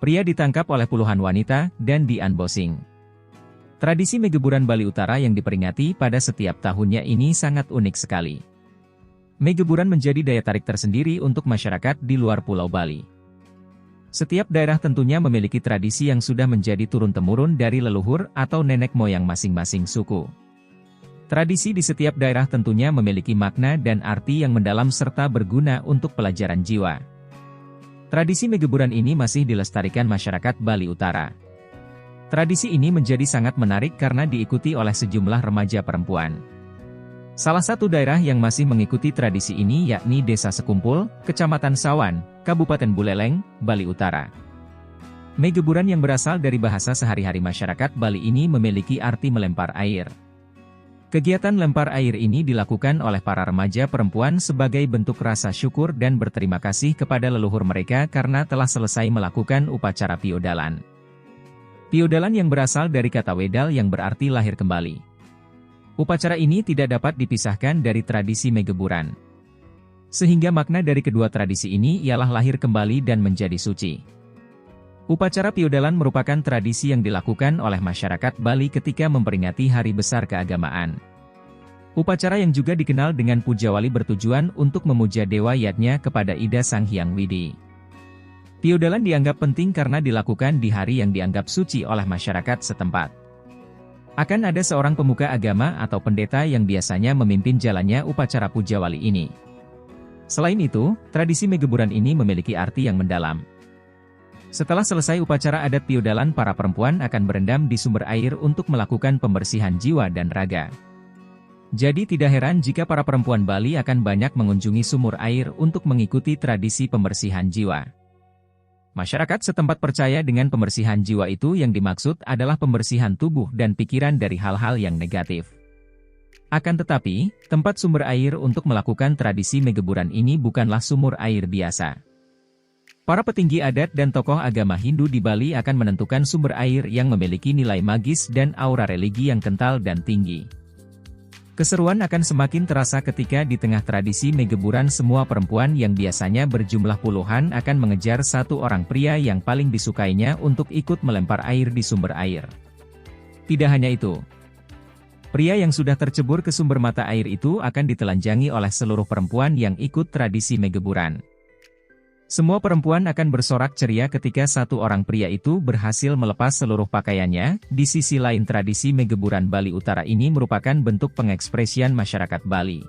Pria ditangkap oleh puluhan wanita dan di-unboxing. Tradisi Megeburan Bali Utara yang diperingati pada setiap tahunnya ini sangat unik sekali. Megeburan menjadi daya tarik tersendiri untuk masyarakat di luar Pulau Bali. Setiap daerah tentunya memiliki tradisi yang sudah menjadi turun-temurun dari leluhur atau nenek moyang masing-masing suku. Tradisi di setiap daerah tentunya memiliki makna dan arti yang mendalam serta berguna untuk pelajaran jiwa. Tradisi Megeburan ini masih dilestarikan masyarakat Bali Utara. Tradisi ini menjadi sangat menarik karena diikuti oleh sejumlah remaja perempuan. Salah satu daerah yang masih mengikuti tradisi ini yakni Desa Sekumpul, Kecamatan Sawan, Kabupaten Buleleng, Bali Utara. Megeburan yang berasal dari bahasa sehari-hari masyarakat Bali ini memiliki arti melempar air. Kegiatan lempar air ini dilakukan oleh para remaja perempuan sebagai bentuk rasa syukur dan berterima kasih kepada leluhur mereka karena telah selesai melakukan upacara piodalan. Piodalan yang berasal dari kata wedal yang berarti lahir kembali. Upacara ini tidak dapat dipisahkan dari tradisi Megeburan. Sehingga makna dari kedua tradisi ini ialah lahir kembali dan menjadi suci. Upacara piodalan merupakan tradisi yang dilakukan oleh masyarakat Bali ketika memperingati hari besar keagamaan. Upacara yang juga dikenal dengan Pujawali bertujuan untuk memuja Dewa Yadnya kepada Ida Sang Hyang Widi. Piodalan dianggap penting karena dilakukan di hari yang dianggap suci oleh masyarakat setempat. Akan ada seorang pemuka agama atau pendeta yang biasanya memimpin jalannya upacara Pujawali ini. Selain itu, tradisi Megeburan ini memiliki arti yang mendalam. Setelah selesai upacara adat piodalan, para perempuan akan berendam di sumber air untuk melakukan pembersihan jiwa dan raga. Jadi tidak heran jika para perempuan Bali akan banyak mengunjungi sumur air untuk mengikuti tradisi pembersihan jiwa. Masyarakat setempat percaya dengan pembersihan jiwa itu yang dimaksud adalah pembersihan tubuh dan pikiran dari hal-hal yang negatif. Akan tetapi, tempat sumber air untuk melakukan tradisi Megeburan ini bukanlah sumur air biasa. Para petinggi adat dan tokoh agama Hindu di Bali akan menentukan sumber air yang memiliki nilai magis dan aura religi yang kental dan tinggi. Keseruan akan semakin terasa ketika di tengah tradisi Megeburan semua perempuan yang biasanya berjumlah puluhan akan mengejar satu orang pria yang paling disukainya untuk ikut melempar air di sumber air. Tidak hanya itu, pria yang sudah tercebur ke sumber mata air itu akan ditelanjangi oleh seluruh perempuan yang ikut tradisi Megeburan. Semua perempuan akan bersorak ceria ketika satu orang pria itu berhasil melepas seluruh pakaiannya. Di sisi lain, tradisi Megeburan Bali Utara ini merupakan bentuk pengekspresian masyarakat Bali.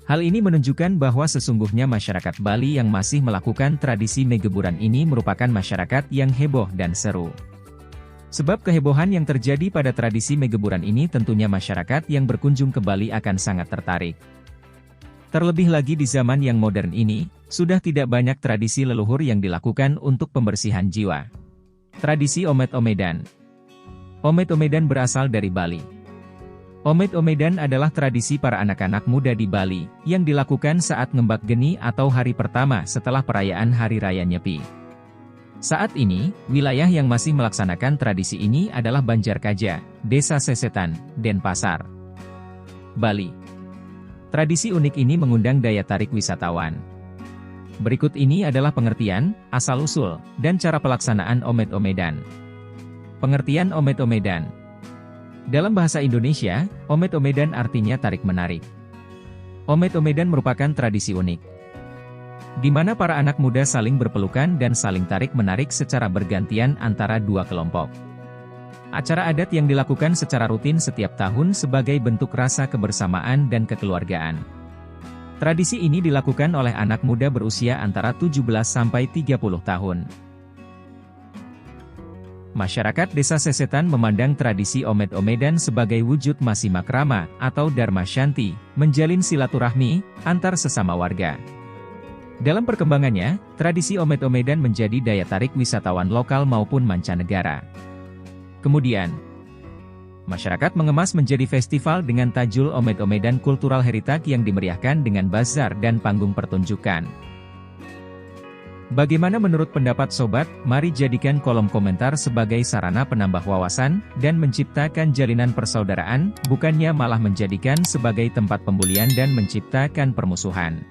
Hal ini menunjukkan bahwa sesungguhnya masyarakat Bali yang masih melakukan tradisi Megeburan ini merupakan masyarakat yang heboh dan seru. Sebab kehebohan yang terjadi pada tradisi Megeburan ini tentunya masyarakat yang berkunjung ke Bali akan sangat tertarik. Terlebih lagi di zaman yang modern ini, sudah tidak banyak tradisi leluhur yang dilakukan untuk pembersihan jiwa. Tradisi Omet-Omedan. Omet-Omedan berasal dari Bali. Omet-Omedan adalah tradisi para anak-anak muda di Bali, yang dilakukan saat ngembak geni atau hari pertama setelah perayaan Hari Raya Nyepi. Saat ini, wilayah yang masih melaksanakan tradisi ini adalah Banjarkaja, Desa Sesetan, Denpasar, Bali. Tradisi unik ini mengundang daya tarik wisatawan. Berikut ini adalah pengertian, asal-usul, dan cara pelaksanaan Omet-Omedan. Pengertian Omet-Omedan. Dalam bahasa Indonesia, Omet-Omedan artinya tarik-menarik. Omet-Omedan merupakan tradisi unik, di mana para anak muda saling berpelukan dan saling tarik-menarik secara bergantian antara dua kelompok. Acara adat yang dilakukan secara rutin setiap tahun sebagai bentuk rasa kebersamaan dan kekeluargaan. Tradisi ini dilakukan oleh anak muda berusia antara 17 sampai 30 tahun. Masyarakat Desa Sesetan memandang tradisi Omet-Omedan sebagai wujud Masih Makrama atau Dharma Shanti, menjalin silaturahmi antar sesama warga. Dalam perkembangannya, tradisi Omet-Omedan menjadi daya tarik wisatawan lokal maupun mancanegara. Kemudian, masyarakat mengemas menjadi festival dengan tajul Omet-Omedan Cultural Heritage yang dimeriahkan dengan bazar dan panggung pertunjukan. Bagaimana menurut pendapat sobat? Mari jadikan kolom komentar sebagai sarana penambah wawasan dan menciptakan jalinan persaudaraan, bukannya malah menjadikan sebagai tempat pembulian dan menciptakan permusuhan.